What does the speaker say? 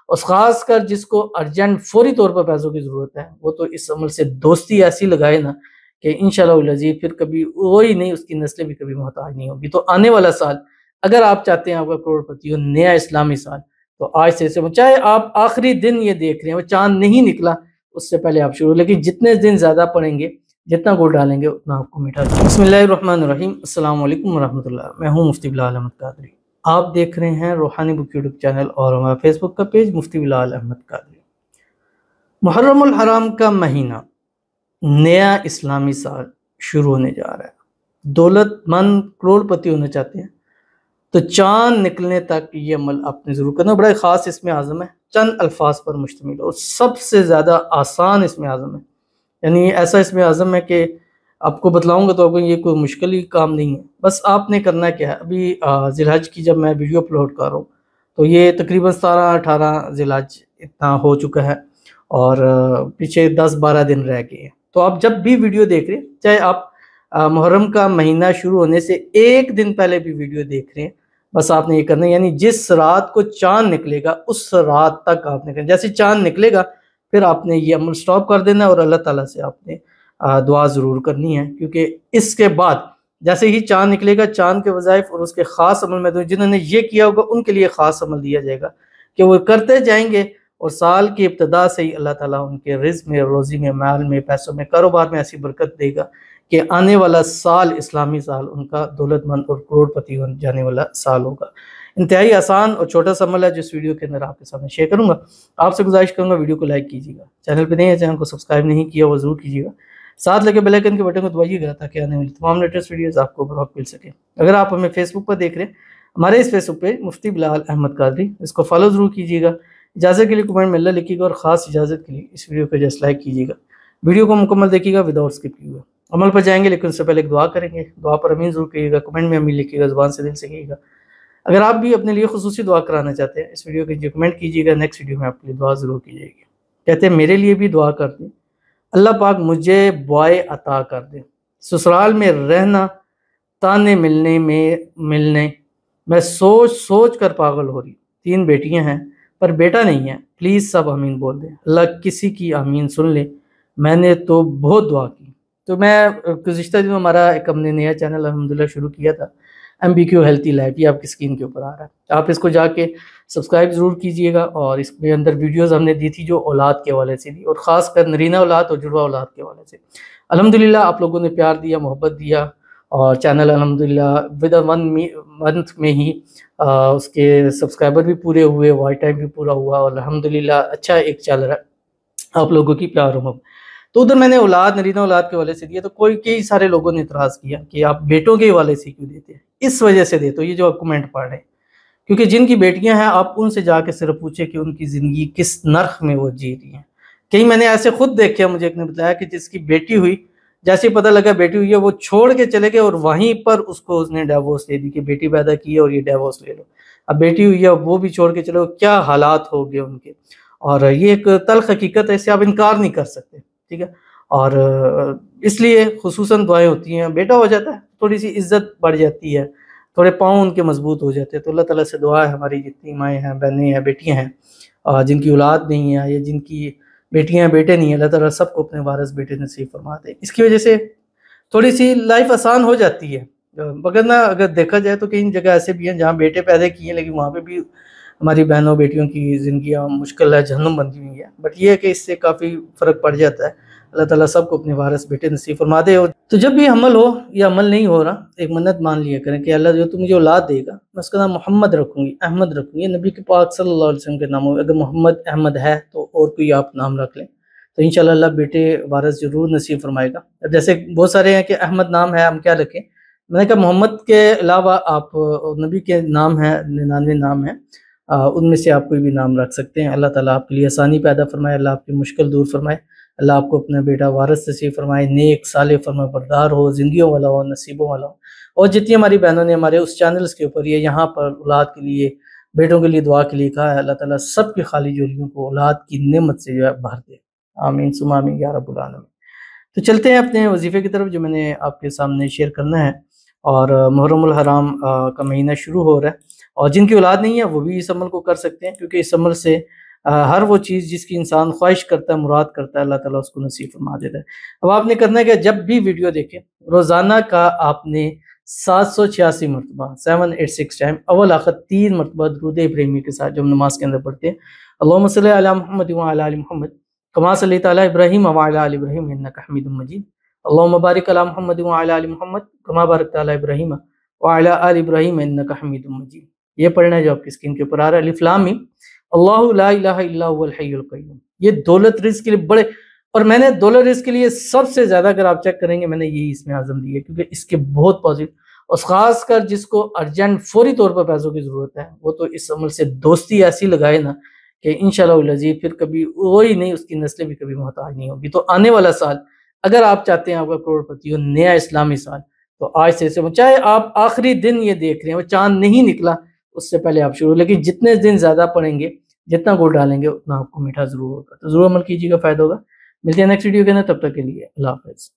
اور خاص کر جس کو ارجنٹ فوری طور پر پیسوں کی ضرورت ہے وہ تو اس عمل سے دوستی ایسی لگائے نا کہ انشاءاللہ العزیز پھر کبھی وہی نہیں، اس کی نسلیں بھی کبھی محتاج نہیں ہوگی۔ تو آنے والا سال اگر آپ چاہتے ہیں آپ کا کروڑ پتی ہو، نیا اسلامی سال، تو آج سے چاہے آپ آخری دن یہ دیکھ رہے ہیں وہ چاند نہیں نکلا اس سے پہلے آپ شروع، لیکن جتنے دن زیادہ پڑھیں گے، جتنا گڑ ڈالیں گے اتنا آپ کو میٹھا جائے۔ بسم اللہ الرحمن الرحیم، السلام علیکم ورحمۃ اللہ، میں ہوں مفتی بلال احمد قادری۔ آپ دیکھ رہے ہیں روحانی بک یوٹیوب چینل اور ہمارا فیس بک کا پیج مفتی بلال احمد قادری۔ محرم الحرام کا مہینہ، نیا اسلامی سال شروع ہونے جا رہا ہے۔ دولت مند کروڑ پتی ہونا چاہتے ہیں تو چاند نکلنے تک یہ عمل آپ نے ضرور کرنا۔ بڑا خاص اسم اعظم ہے، چند الفاظ پر مشتمل اور سب سے زیادہ آسان اسم اعظم ہے، یعنی ایسا اسم اعظم ہے کہ آپ کو بتلاؤں گا تو آپ کو یہ کوئی مشکل ہی کام نہیں ہے۔ بس آپ نے کرنا کیا ہے، ابھی ذی الحج کی جب میں ویڈیو اپلوڈ کر رہا ہوں تو یہ تقریباً 17-18 ذی الحج اتنا ہو چکا ہے اور پیچھے 10-12 دن رہ گئے ہیں۔ تو آپ جب بھی ویڈیو دیکھ رہے ہیں، چاہے آپ محرم کا مہینہ شروع ہونے سے ایک دن پہلے بھی ویڈیو دیکھ رہے ہیں، بس آپ نے یہ کرنا ہے، یعنی جس رات کو چاند نکلے گا اس رات تک آپ نے کرنا، جیسے چاند نکلے گا پھر آپ نے یہ عمل سٹاپ کر دینا اور اللہ تعالیٰ سے آپ نے دعا ضرور کرنی ہے، کیونکہ اس کے بعد جیسے ہی چاند نکلے گا، چاند کے وظائف اور اس کے خاص عمل میں جنہوں نے یہ کیا ہوگا ان کے لیے خاص عمل دیا جائے گا کہ وہ کرتے جائیں گے، اور سال کی ابتدا سے ہی اللہ تعالیٰ ان کے رزق میں، روزی میں، مال میں، پیسوں میں، کاروبار میں ایسی برکت دے گا کہ آنے والا سال اسلامی سال ان کا دولت مند اور کروڑ پتی بن جانے والا سال ہوگا۔ انتہائی آسان اور چھوٹا سا عمل ہے جو اس ویڈیو کے اندر آپ کے سامنے شیئر کروں گا۔ آپ سے گزارش کروں گا ویڈیو کو لائک کیجیے گا، چینل پہ نہیں ہے چینل کو سبسکرائب نہیں کیا وہ ضرور کیجیے گا، ساتھ لگے بیل آئیکن کے بٹن کو دبائیے گا تاکہ آنے والی تمام لیٹسٹ ویڈیوز آپ کو بر وقت مل سکے۔ اگر آپ ہمیں فیس بک پر دیکھ رہے ہیں، ہمارے اس فیس بک پہ مفتی بلال احمد قادری، اس کو فالو ضرور کیجیے گا، اجازت کے لیے کمنٹ میں اللہ لکھیے گا اور خاص اجازت کے لیے اس ویڈیو کو جسٹ لائک کیجیے گا، ویڈیو کو مکمل دیکھیے گا وداؤٹ اسکپ کیے گا۔ عمل پر جائیں گے لیکن اس سے پہلے ایک دعا کریں گے، دعا پر امین ضرور کیجیے گا، کمنٹ میں امین لکھیے گا، زبان سے دل سے کہیے گا۔ اگر آپ بھی اپنے لیے خصوصی دعا کرانا چاہتے ہیں اس ویڈیو کے جو کمنٹ کیجیے گا، نیکسٹ ویڈیو میں آپ کے لیے دعا ضرور کی جائے گی۔ کہتے ہیں میرے لیے بھی دعا کر دیں، اللہ پاک مجھے بوائے عطا کر دیں، سسرال میں رہنا، تانے ملنے میں سوچ سوچ کر پاگل ہو رہی، 3 بیٹیاں ہیں پر بیٹا نہیں ہے، پلیز سب آمین بول دیں، اللہ کسی کی آمین سن لے، میں نے تو بہت دعا کی۔ تو میں گزشتہ دنوں ہمارا ایک ہم نے نیا چینل الحمدللہ شروع کیا تھا، MBQ ہیلتھی لائف، یہ آپ کی اسکرین کے اوپر آ رہا ہے، آپ اس کو جا کے سبسکرائب ضرور کیجئے گا، اور اس کے اندر ویڈیوز ہم نے دی تھی جو اولاد کے حوالے سے دی، اور خاص کر نرینہ اولاد اور جڑواں اولاد کے حوالے سے۔ الحمدللہ آپ لوگوں نے پیار دیا، محبت دیا، اور چینل الحمدللہ ود 1 منتھ میں ہی اس کے سبسکرائبر بھی پورے ہوئے، واچ ٹائم بھی پورا ہوا، اور الحمدللہ اچھا ایک چل رہا ہے آپ لوگوں کی پیار و محبت۔ تو ادھر میں نے نرینہ اولاد کے حوالے سے دیا، تو کئی سارے لوگوں نے اعتراض کیا کہ آپ بیٹوں کے حوالے سے کیوں دیتے ہیں؟ اس وجہ سے دے، تو یہ جو آپ کمنٹ پڑھ رہے ہیں، کیونکہ جن کی بیٹیاں ہیں آپ ان سے جا کے صرف پوچھیں کہ ان کی زندگی کس نرخ میں وہ جی رہی ہیں۔ کہیں میں نے ایسے خود دیکھا، مجھے ایک نے بتایا کہ جس کی بیٹی ہوئی، جیسے پتہ لگا بیٹی ہوئی ہے، وہ چھوڑ کے چلے گئے اور وہیں پر اس کو اس نے ڈیورس دے دی کہ بیٹی پیدا کی ہے اور یہ ڈیورس لے لو۔ اب بیٹی ہوئی ہے وہ بھی چھوڑ کے چلے گئے، کیا حالات ہو گئے ان کے، اور یہ ایک تلخ حقیقت ہے، اس سے آپ انکار نہیں کر سکتے، ٹھیک ہے۔ اور اس لیے خصوصاً دعائیں ہوتی ہیں، بیٹا ہو جاتا ہے تھوڑی سی عزت بڑھ جاتی ہے، تھوڑے پاؤں ان کے مضبوط ہو جاتے ہیں، تو اللہ تعالیٰ سے دعا ہے ہماری جتنی مائیں ہیں، بہنیں ہیں، بیٹیاں ہیں، جن کی اولاد نہیں ہے یا جن کی بیٹیاں ہیں بیٹے نہیں ہیں، اللہ تعالیٰ سب کو اپنے وارث بیٹے نصیب فرما دے۔ اس کی وجہ سے تھوڑی سی لائف آسان ہو جاتی ہے، مگر اگر دیکھا جائے تو کئی جگہ ایسے بھی ہیں جہاں بیٹے پیدا کیے ہیں لیکن وہاں پہ بھی ہماری بہنوں بیٹیوں کی زندگیاں مشکل ہے، جہنم بندی ہوئی ہے، بٹ یہ ہے کہ اس سے کافی فرق پڑ جاتا ہے۔ اللہ تعالیٰ سب کو اپنے وارث بیٹے نصیب فرما دے۔ تو جب بھی عمل ہو یا عمل نہیں ہو رہا، ایک منت مان لیا کریں کہ اللہ جو تو مجھے اولاد دے گا، میں اس کا نام محمد رکھوں گی، احمد رکھوں گی، نبی کے پاک صلی اللہ علیہ وسلم کے نام ہو، اگر محمد احمد ہے تو اور کوئی آپ نام رکھ لیں، تو انشاءاللہ اللہ بیٹے وارث ضرور نصیب فرمائے گا۔ اب جیسے بہت سارے ہیں کہ احمد نام ہے ہم کیا رکھیں، میں نے کہا محمد کے علاوہ آپ نبی کے نام ہیں، 99 نام ہیں، ان میں سے آپ کوئی بھی نام رکھ سکتے ہیں۔ اللہ تعالیٰ آپ کے لیے آسانی پیدا فرمائے، اللہ آپ کی مشکل دور فرمائے، اللہ آپ کو اپنا بیٹا وارث نصیب فرمائے، نیک صالح فرما بردار ہو، زندگیوں والا ہو، نصیبوں والا ہو۔ اور جتنی ہماری بہنوں نے ہمارے اس چینلز کے اوپر یہاں پر اولاد کے لیے، بیٹوں کے لیے دعا کے لیے کہا ہے، اللہ تعالیٰ سب کی خالی جولیوں کو اولاد کی نعمت سے جو ہے بھر دے، آمین ثم آمین یا رب العالمین۔ تو چلتے ہیں اپنے وظیفے کی طرف جو میں نے آپ کے سامنے شیئر کرنا ہے، اور محرم الحرام کا مہینہ شروع ہو رہا ہے، اور جن کی اولاد نہیں ہے وہ بھی اس عمل کو کر سکتے ہیں، کیونکہ اس عمل سے ہر وہ چیز جس کی انسان خواہش کرتا ہے، مراد کرتا ہے، اللہ تعالیٰ اس کو نصیب فرما دیتا ہے۔ اب آپ نے کرنا ہے کہ جب بھی ویڈیو دیکھیں، روزانہ کا آپ نے 786 مرتبہ 786 ٹائم اول آخر 3 مرتبہ درود ابراہیمی کے ساتھ جو ہم نماز کے اندر پڑھتے ہیں، اللہم صلی علی محمد وعلی آل محمد کما صلیت علی ابراہیم وعلی آل ابراہیم انک حمید مجید، اللہم بارک علی محمد وعلی آل محمد کما بارکت علی ابراہیم وعلی آل ابراہیم انک حمید مجید، یہ پڑھنا ہے جو آپ کی اسکرین کے اوپر آ رہا ہے۔ الف لام میم اللہ لا الہ الا هو الحی القیوم، یہ دولت رزق کے لیے بڑے، اور میں نے دولت رزق کے لیے سب سے زیادہ اگر آپ چیک کریں گے میں نے یہی اس میں اعظم دی ہے، کیونکہ اس کے بہت پازیٹو، اور خاص کر جس کو ارجنٹ فوری طور پر پیسوں کی ضرورت ہے وہ تو اس عمل سے دوستی ایسی لگائے نا کہ انشاءاللہ العزیز پھر کبھی وہی نہیں، اس کی نسلیں بھی کبھی محتاج نہیں ہوگی۔ تو آنے والا سال اگر آپ چاہتے ہیں آپ کا کروڑ پتی ہو، نیا اسلامی سال، تو آج سے چاہے آپ آخری دن یہ دیکھ رہے ہیں وہ چاند نہیں نکلا اس سے پہلے آپ شروع، لیکن جتنے دن زیادہ پڑھیں گے، جتنا گول ڈالیں گے اتنا آپ کو میٹھا ضرور ہوگا، تو ضرور عمل کیجیے گا، فائدہ ہوگا۔ ملتے ہیں نیکسٹ ویڈیو کے اندر، تب تک کے لیے اللہ حافظ۔